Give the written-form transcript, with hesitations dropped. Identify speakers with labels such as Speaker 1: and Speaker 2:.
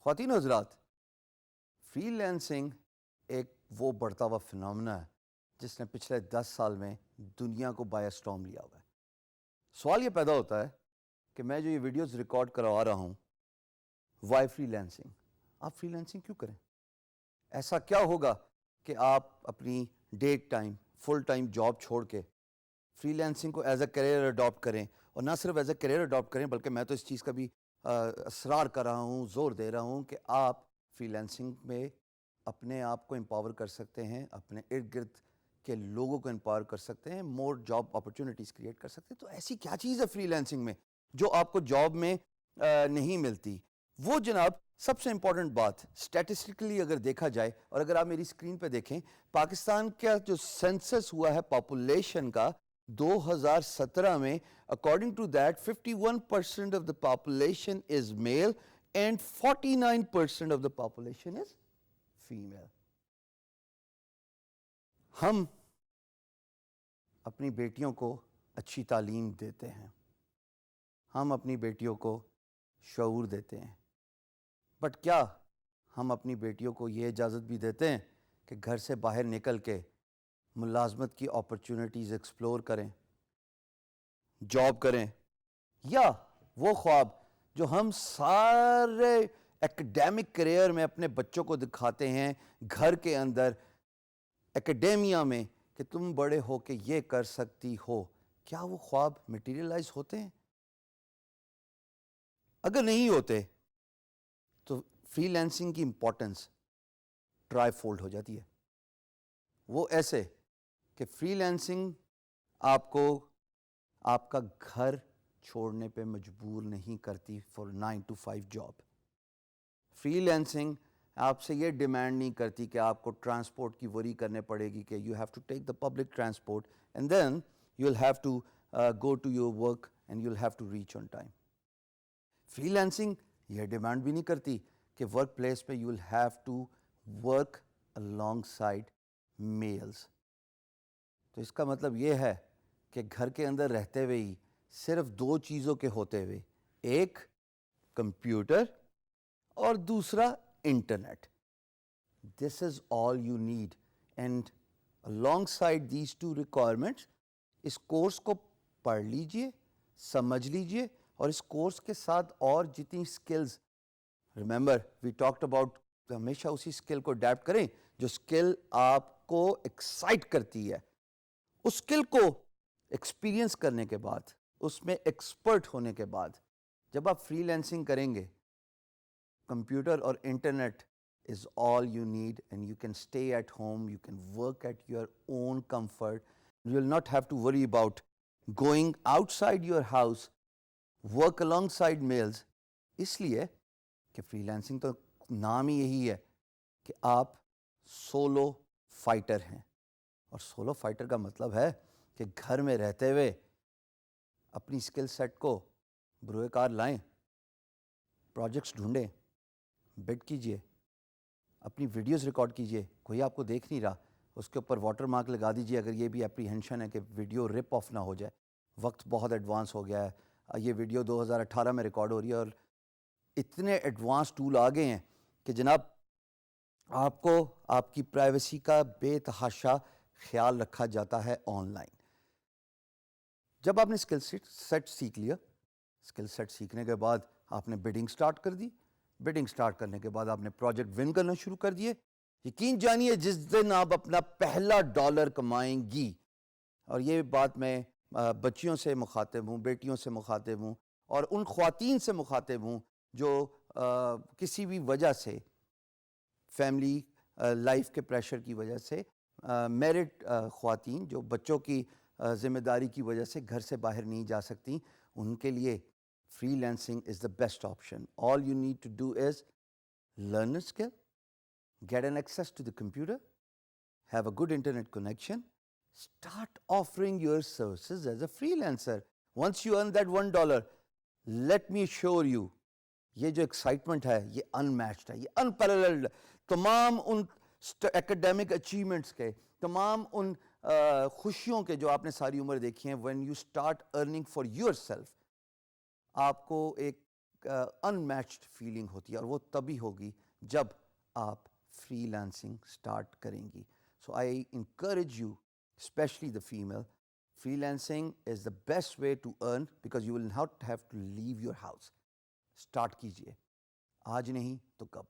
Speaker 1: خواتین و حضرات، فری لینسنگ ایک وہ بڑھتا ہوا فنامنا ہے جس نے پچھلے 10 سال میں دنیا کو بائی اسٹارم لیا ہوا ہے۔ سوال یہ پیدا ہوتا ہے کہ میں جو یہ ویڈیوز ریکارڈ کروا رہا ہوں، وائی فری لینسنگ؟ آپ فری لینسنگ کیوں کریں؟ ایسا کیا ہوگا کہ آپ اپنی date time full time job چھوڑ کے فری لینسنگ کو ایز اے کیریئر اڈاپٹ کریں؟ اور نہ صرف ایز اے کیریئر اڈاپٹ کریں بلکہ میں تو اس چیز کا بھی اصرار کر رہا ہوں، زور دے رہا ہوں کہ آپ فری لینسنگ میں اپنے آپ کو امپاور کر سکتے ہیں، اپنے ارد گرد کے لوگوں کو امپاور کر سکتے ہیں، مور جاب اپرچونیٹیز کریٹ کر سکتے ہیں۔ تو ایسی کیا چیز ہے فری لینسنگ میں جو آپ کو جاب میں نہیں ملتی؟ وہ جناب سب سے امپورٹنٹ بات، اسٹیٹسٹکلی اگر دیکھا جائے، اور اگر آپ میری اسکرین پہ دیکھیں، پاکستان کا جو سینسس ہوا ہے پاپولیشن کا 2017 میں، according to that 51% of the population is male and 49% of the population is female۔ ہم اپنی بیٹیوں کو اچھی تعلیم دیتے ہیں، ہم اپنی بیٹیوں کو شعور دیتے ہیں، بٹ کیا ہم اپنی بیٹیوں کو یہ اجازت بھی دیتے ہیں کہ گھر سے باہر نکل کے ملازمت کی اپرچونیٹیز ایکسپلور کریں، جاب کریں؟ یا وہ خواب جو ہم سارے ایکڈیمک کیریئر میں اپنے بچوں کو دکھاتے ہیں، گھر کے اندر ایکڈیمیا میں، کہ تم بڑے ہو کے یہ کر سکتی ہو، کیا وہ خواب میٹیریلائز ہوتے ہیں؟ اگر نہیں ہوتے تو فری لینسنگ کی امپورٹنس ٹرائی فولڈ ہو جاتی ہے۔ وہ ایسے کہ فری لینسنگ آپ کو آپ کا گھر چھوڑنے پہ مجبور نہیں کرتی for 9 to 5 job. Free lancing آپ سے یہ ڈیمانڈ نہیں کرتی کہ آپ کو ٹرانسپورٹ کی وری کرنے پڑے گی کہ you have to take the public transport and then you will have to go to your work and you will have to reach on time. Freelancing یہ ڈیمانڈ بھی نہیں کرتی کہ ورک پلیس پہ you will have to work along side males. تو اس کا مطلب یہ ہے کہ گھر کے اندر رہتے ہوئے ہی صرف 2 چیزوں کے ہوتے ہوئے، ایک کمپیوٹر اور دوسرا internet, this is all you need. And alongside these 2 requirements اس کورس کو پڑھ لیجئے، سمجھ لیجئے، اور اس کورس کے ساتھ اور جتنی skills, remember we talked about, ہمیشہ اسی سکل کو اڈیپٹ کریں جو سکل آپ کو ایکسائٹ کرتی ہے۔ اس سکل کو ایکسپیرینس کرنے کے بعد، اس میں ایکسپرٹ ہونے کے بعد، جب آپ فری لینسنگ کریں گے، کمپیوٹر اور internet is all you need and you can stay at home, you can work at your own comfort, you will not have to worry about going outside your house, work alongside males۔ اس لیے کہ free lancing تو نام ہی یہی ہے کہ آپ solve fighter ہیں، اور سولو فائٹر کا مطلب ہے کہ گھر میں رہتے ہوئے اپنی اسکل سیٹ کو بروئے کار لائیں، پروجیکٹس ڈھونڈیں، بڈ کیجئے، اپنی ویڈیوز ریکارڈ کیجئے، کوئی آپ کو دیکھ نہیں رہا، اس کے اوپر واٹر مارک لگا دیجئے اگر یہ بھی اپریہنشن ہے کہ ویڈیو رپ آف نہ ہو جائے۔ وقت بہت ایڈوانس ہو گیا ہے، یہ ویڈیو 2018 میں ریکارڈ ہو رہی ہے اور اتنے ایڈوانس ٹول آ گئے ہیں کہ جناب آپ کو آپ کی پرائیویسی کا بے تحاشا خیال رکھا جاتا ہے آن لائن۔ جب آپ نے اسکل سیٹ سیکھ لیا، اسکل سیٹ سیکھنے کے بعد آپ نے بڈنگ سٹارٹ کر دی، بڈنگ سٹارٹ کرنے کے بعد آپ نے پروجیکٹ ون کرنا شروع کر دیے، یقین جانیے جس دن آپ اپنا پہلا ڈالر کمائیں گی، اور یہ بات میں بچیوں سے مخاطب ہوں، بیٹیوں سے مخاطب ہوں، اور ان خواتین سے مخاطب ہوں جو کسی بھی وجہ سے، فیملی لائف کے پریشر کی وجہ سے، میرڈ خواتین جو بچوں کی ذمہ داری کی وجہ سے گھر سے باہر نہیں جا سکتی، ان کے لیے freelancing is the best option. All you need to do is learn a skill, get an access to the computer, have a good internet connection, start offering your services as a freelancer. Once you earn that $1, let me assure you، یہ جو excitement ہے یہ انمیچڈ ہے، یہ انپیرللڈ۔ تمام in academic achievements کے، تمام ان خوشیوں کے جو آپ نے ساری عمر دیکھی ہیں، when you start earning for yourself، آپ کو ایک انمیچڈ فیلنگ ہوتی ہے، اور وہ تبھی ہوگی جب آپ فری لانسنگ اسٹارٹ کریں گی. So I encourage you especially the female, freelancing is the best way to earn because you will not have to leave your house. Start کیجیے، آج نہیں تو کب.